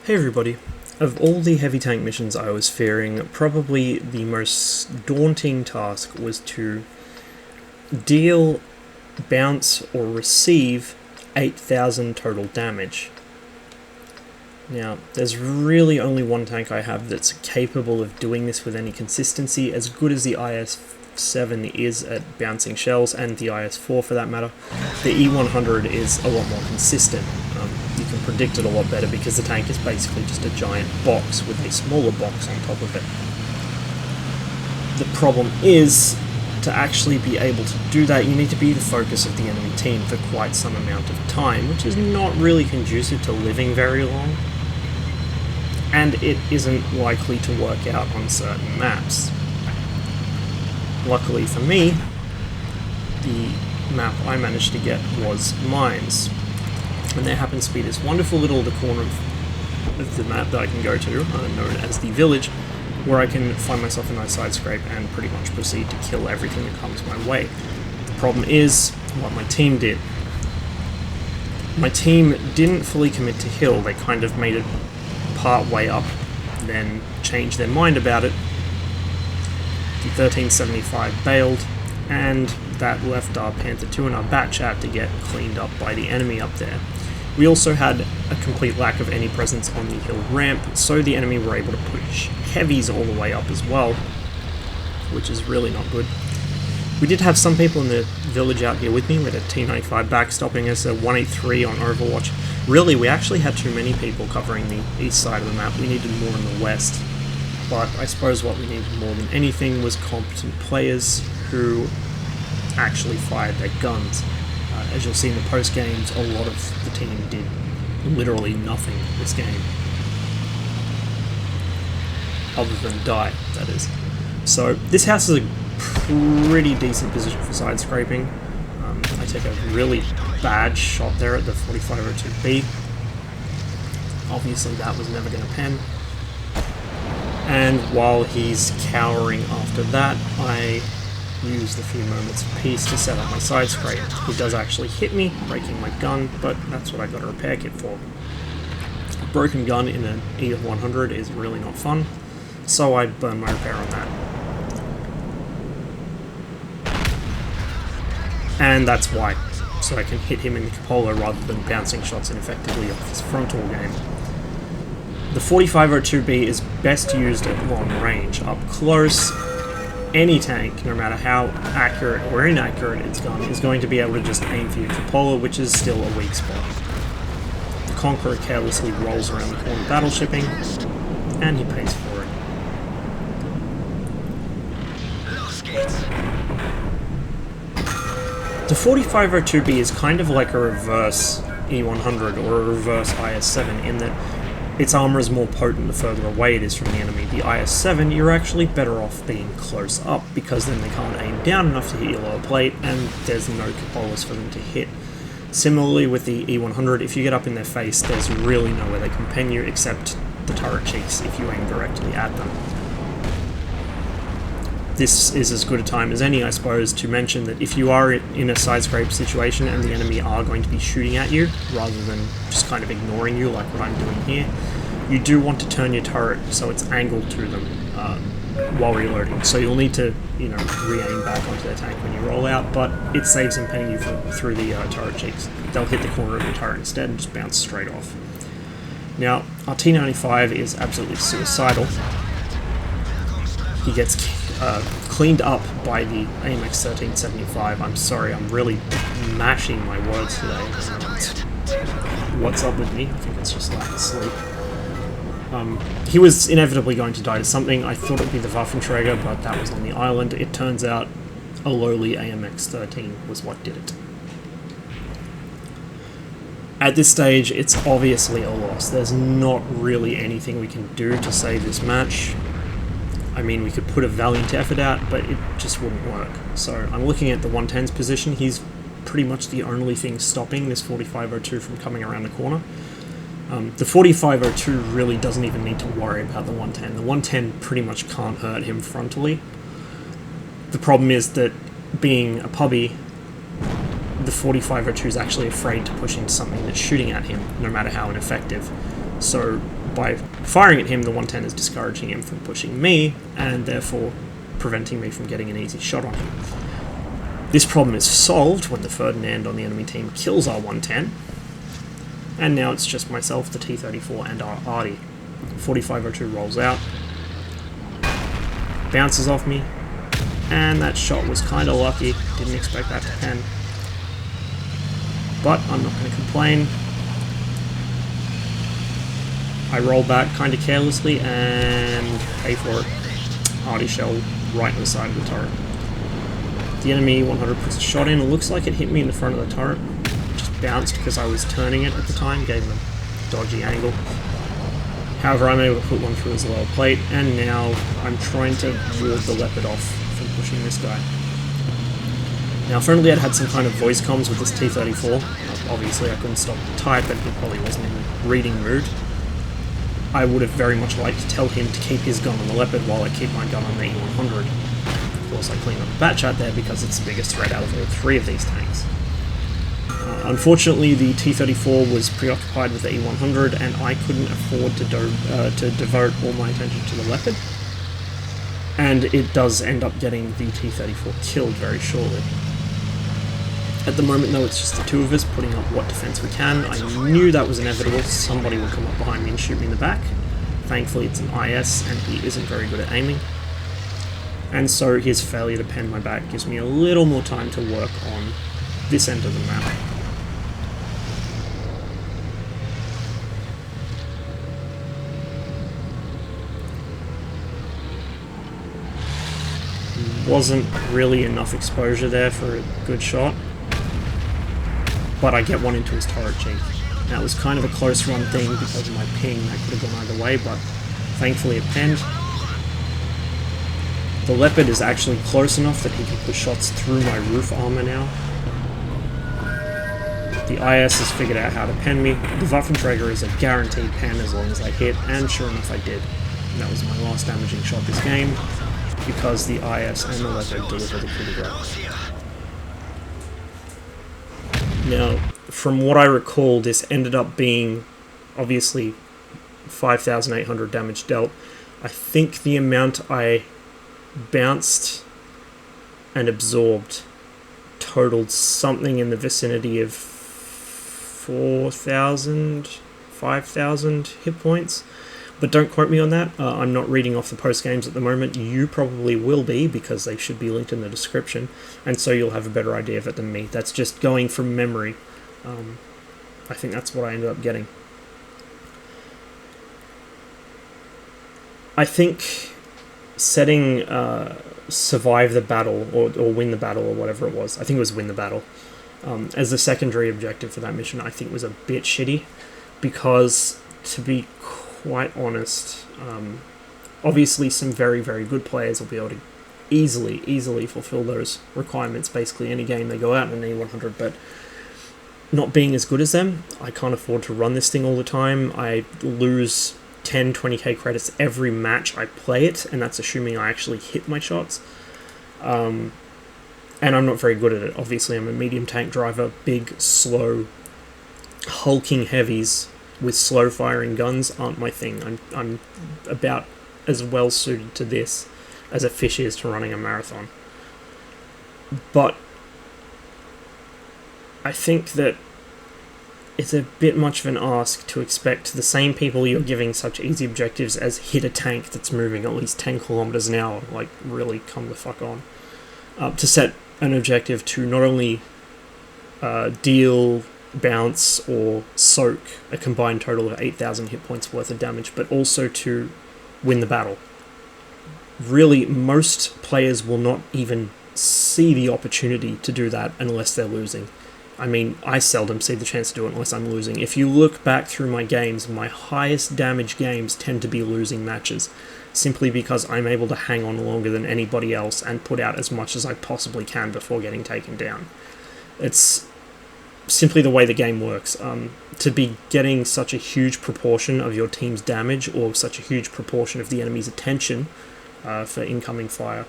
Hey everybody. Of all the heavy tank missions I was fearing, probably the most daunting task was to deal, bounce, or receive 8,000 total damage. Now, there's really only one tank I have that's capable of doing this with any consistency, as good as the IS-7 is at bouncing shells, and the IS-4 for that matter. The E-100 is a lot more consistent. You can predict it a lot better because the tank is basically just a giant box with a smaller box on top of it. The problem is, to actually be able to do that, you need to be the focus of the enemy team for quite some amount of time, which is not really conducive to living very long, and it isn't likely to work out on certain maps. Luckily for me, the map I managed to get was mines, and there happens to be this wonderful little corner of the map that I can go to, known as the village, where I can find myself a nice side scrape and pretty much proceed to kill everything that comes my way. The problem is what my team did. My team didn't fully commit to hill. They kind of made it part way up, then changed their mind about it. The 1375 bailed, and that left our Panther 2 and our Bat Chat to get cleaned up by the enemy up there. We also had a complete lack of any presence on the hill ramp, so the enemy were able to push heavies all the way up as well, which is really not good. We did have some people in the village out here with me. We had a T-95 backstopping us, a 183 on Overwatch. Really, we actually had too many people covering the east side of the map. We needed more in the west. But I suppose what we needed more than anything was competent players who actually fired their guns. As you'll see in the Postgames, a lot of the team did literally nothing this game. Other than die, that is. So this house is a pretty decent position for side scraping. I take a really bad shot there at the 4502B. Obviously that was never going to pen. And while he's cowering after that, I use the few moments of peace to set up my side scrape. He does actually hit me, breaking my gun, but that's what I got a repair kit for. A broken gun in an E100 is really not fun, so I burn my repair on that. And that's why, so I can hit him in the cupola rather than bouncing shots ineffectively off his frontal game. The 4502B is best used at long range. Up close, any tank, no matter how accurate or inaccurate its gun, is going to be able to just aim for your cupola, which is still a weak spot. The Conqueror carelessly rolls around the corner battleshipping, and he pays for it. The 4502B is kind of like a reverse E100 or a reverse IS-7 in that its armor is more potent the further away it is from the enemy. The IS-7, you're actually better off being close up, because then they can't aim down enough to hit your lower plate, and there's no cupolas for them to hit. Similarly with the E100, if you get up in their face, there's really nowhere they can pen you except the turret cheeks if you aim directly at them. This is as good a time as any, I suppose, to mention that if you are in a side scrape situation and the enemy are going to be shooting at you, rather than just kind of ignoring you like what I'm doing here, you do want to turn your turret so it's angled to them while reloading. So you'll need to, re-aim back onto their tank when you roll out, but it saves them penning you through the turret cheeks. They'll hit the corner of the turret instead and just bounce straight off. Now, our T-95 is absolutely suicidal. He gets cleaned up by the AMX 1375. I'm sorry, I'm really mashing my words today. What's up with me? I think it's just lack of sleep. He was inevitably going to die to something. I thought it would be the Waffenträger, but that was on the island. It turns out a lowly AMX 13 was what did it. At this stage, it's obviously a loss. There's not really anything we can do to save this match. I mean, we could put a valiant effort out, but it just wouldn't work. So I'm looking at the 110's position. He's pretty much the only thing stopping this 4502 from coming around the corner. The 4502 really doesn't even need to worry about the 110. The 110 pretty much can't hurt him frontally. The problem is that, being a puppy, the 4502 is actually afraid to push into something that's shooting at him, no matter how ineffective. So by firing at him, the 110 is discouraging him from pushing me, and therefore preventing me from getting an easy shot on him. This problem is solved when the Ferdinand on the enemy team kills our 110, and now it's just myself, the T-34, and our Artie. 4502 rolls out, bounces off me, and that shot was kind of lucky. Didn't expect that to pen. But I'm not going to complain. I roll back kind of carelessly and pay for it. Artie shell right in the side of the turret. The enemy 100 puts a shot in. It looks like it hit me in the front of the turret. Just bounced because I was turning it at the time, gave him a dodgy angle. However, I'm able to put one through his lower plate, and now I'm trying to ward the Leopard off from pushing this guy. Now, if only I'd had some kind of voice comms with this T-34, obviously I couldn't stop the type, and he probably wasn't in the reading mood. I would have very much liked to tell him to keep his gun on the Leopard while I keep my gun on the E-100. Of course, I clean up the bat chat there because it's the biggest threat out of all three of these tanks. Unfortunately, the T-34 was preoccupied with the E-100, and I couldn't afford to devote all my attention to the Leopard. And it does end up getting the T-34 killed very shortly. At the moment, though, it's just the two of us putting up what defense we can. I knew that was inevitable. Somebody would come up behind me and shoot me in the back. Thankfully, it's an IS, and he isn't very good at aiming. And so his failure to pen my back gives me a little more time to work on this end of the map. Wasn't really enough exposure there for a good shot, but I get one into his turret cheek. Now it was kind of a close run thing because of my ping. That could have gone either way, but thankfully it penned. The Leopard is actually close enough that he can push shots through my roof armor now. The IS has figured out how to pen me. The Waffenträger is a guaranteed pen as long as I hit, and sure enough I did. And that was my last damaging shot this game, because the IS and the Leopard deliver the coup de grace. Now, from what I recall, this ended up being, obviously, 5,800 damage dealt. I think the amount I bounced and absorbed totaled something in the vicinity of 4,000, 5,000 hit points. But don't quote me on that. I'm not reading off the Postgames at the moment. You probably will be, because they should be linked in the description, and so you'll have a better idea of it than me. That's just going from memory. I think that's what I ended up getting. I think setting survive the battle, or win the battle, or whatever it was, I think it was win the battle, as the secondary objective for that mission, I think was a bit shitty, because, to be quite honest, obviously some very, very good players will be able to easily fulfill those requirements basically any game they go out in an E100, but not being as good as them, I can't afford to run this thing all the time. I lose 10, 20k credits every match I play it, and that's assuming I actually hit my shots. And I'm not very good at it. Obviously, I'm a medium tank driver. Big, slow, hulking heavies with slow firing guns aren't my thing. I'm about as well suited to this as a fish is to running a marathon. But I think that it's a bit much of an ask to expect the same people you're giving such easy objectives as hit a tank that's moving at least 10 kilometers an hour, like really come the fuck on, to set an objective to not only deal, bounce, or soak a combined total of 8,000 hit points worth of damage, but also to win the battle. Really, most players will not even see the opportunity to do that unless they're losing. I mean, I seldom see the chance to do it unless I'm losing. If you look back through my games, my highest damage games tend to be losing matches, simply because I'm able to hang on longer than anybody else and put out as much as I possibly can before getting taken down. It's simply the way the game works. To be getting such a huge proportion of your team's damage, or such a huge proportion of the enemy's attention for incoming fire,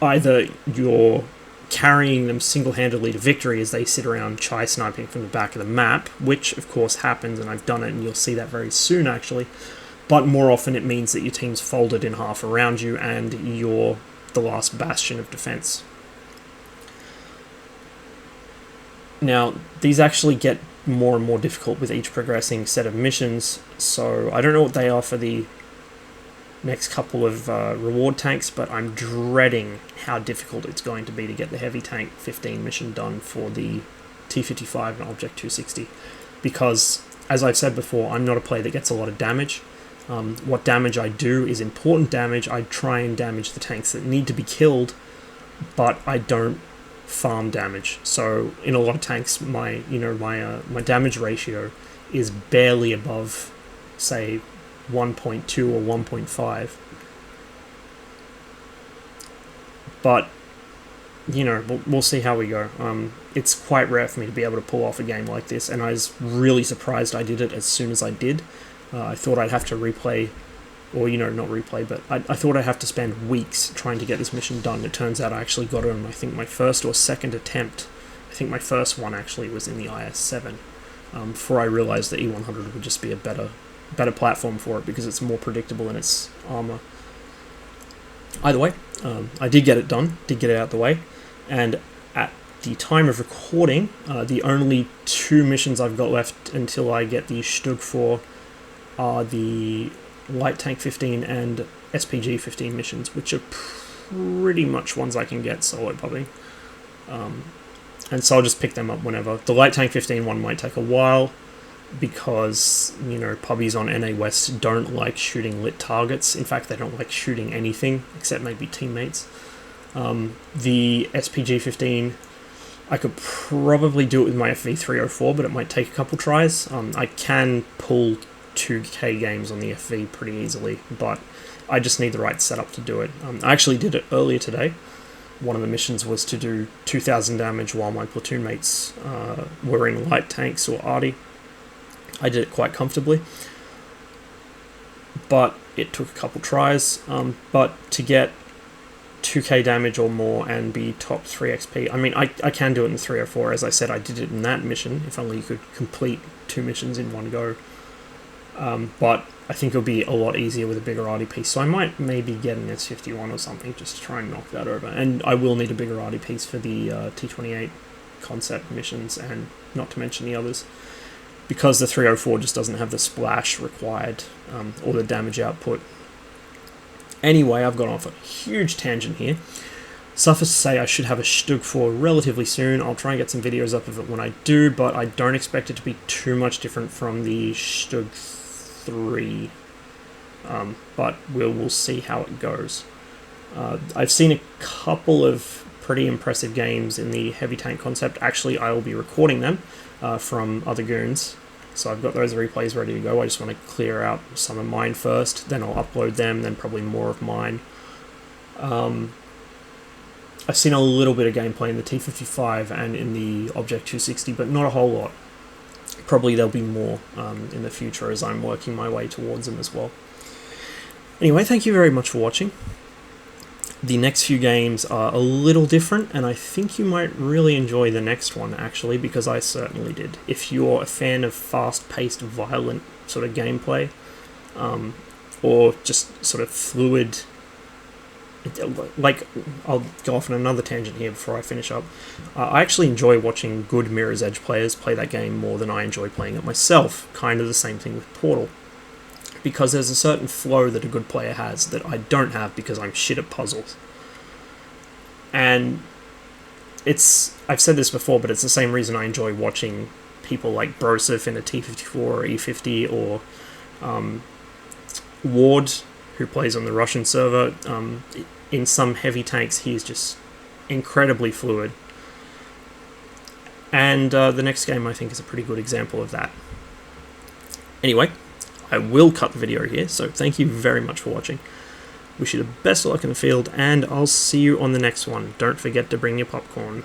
either you're carrying them single-handedly to victory as they sit around chai sniping from the back of the map, which of course happens, and I've done it, and you'll see that very soon actually. But more often it means that your team's folded in half around you and you're the last bastion of defense. Now, these actually get more and more difficult with each progressing set of missions, so I don't know what they are for the next couple of reward tanks, but I'm dreading how difficult it's going to be to get the Heavy Tank 15 mission done for the T-55 and Object 260, because, as I've said before, I'm not a player that gets a lot of damage. What damage I do is important damage. I try and damage the tanks that need to be killed, but I don't farm damage. So in a lot of tanks, my damage ratio is barely above, say, 1.2 or 1.5. But we'll see how we go. It's quite rare for me to be able to pull off a game like this, and I was really surprised I did it as soon as I did. I thought I'd have to replay, or not replay, but I thought I'd have to spend weeks trying to get this mission done. It turns out I actually got it on, I think, my first or second attempt. I think my first one actually was in the IS-7, before I realised that E100 would just be a better platform for it because it's more predictable in its armour. Either way, I did get it done, did get it out the way, and at the time of recording, the only 2 missions I've got left until I get the Stug 4 are the Light Tank 15 and SPG 15 missions, which are pretty much ones I can get solo pubbing. And so I'll just pick them up whenever. The Light Tank 15 one might take a while, because, pubbies on NA West don't like shooting lit targets. In fact, they don't like shooting anything, except maybe teammates. The SPG-15, I could probably do it with my FV304, but it might take a couple tries. I can pull 2K games on the FV pretty easily, but I just need the right setup to do it. I actually did it earlier today. One of the missions was to do 2,000 damage while my platoon mates were in light tanks or arty. I did it quite comfortably, but it took a couple tries. But to get 2k damage or more and be top 3 XP, I mean, I can do it in 304. As I said, I did it in that mission. If only you could complete 2 missions in one go. But I think it'll be a lot easier with a bigger RD piece, so I might maybe get an S51 or something just to try and knock that over. And I will need a bigger RD piece for the T28 concept missions, and not to mention the others, because the 304 just doesn't have the splash required, or the damage output. Anyway, I've gone off a huge tangent here. Suffice to say, I should have a Stug 4 relatively soon. I'll try and get some videos up of it when I do, but I don't expect it to be too much different from the Stug 3. But we'll see how it goes. I've seen a couple of pretty impressive games in the heavy tank concept. Actually, I will be recording them from other goons, so I've got those replays ready to go. I just want to clear out some of mine first, then I'll upload them, then probably more of mine. I've seen a little bit of gameplay in the T-55 and in the Object 260, but not a whole lot. Probably there'll be more in the future as I'm working my way towards them as well. Anyway, thank you very much for watching. The next few games are a little different, and I think you might really enjoy the next one, actually, because I certainly did. If you're a fan of fast-paced, violent sort of gameplay, or just sort of fluid, like, I'll go off on another tangent here before I finish up. I actually enjoy watching good Mirror's Edge players play that game more than I enjoy playing it myself. Kind of the same thing with Portal. Because there's a certain flow that a good player has that I don't have because I'm shit at puzzles. And I've said this before, but it's the same reason I enjoy watching people like Broseph in a T-54 or E-50, or Ward, who plays on the Russian server. In some heavy tanks, he's just incredibly fluid. And the next game, I think, is a pretty good example of that. Anyway, I will cut the video here, so thank you very much for watching. Wish you the best of luck in the field, and I'll see you on the next one. Don't forget to bring your popcorn.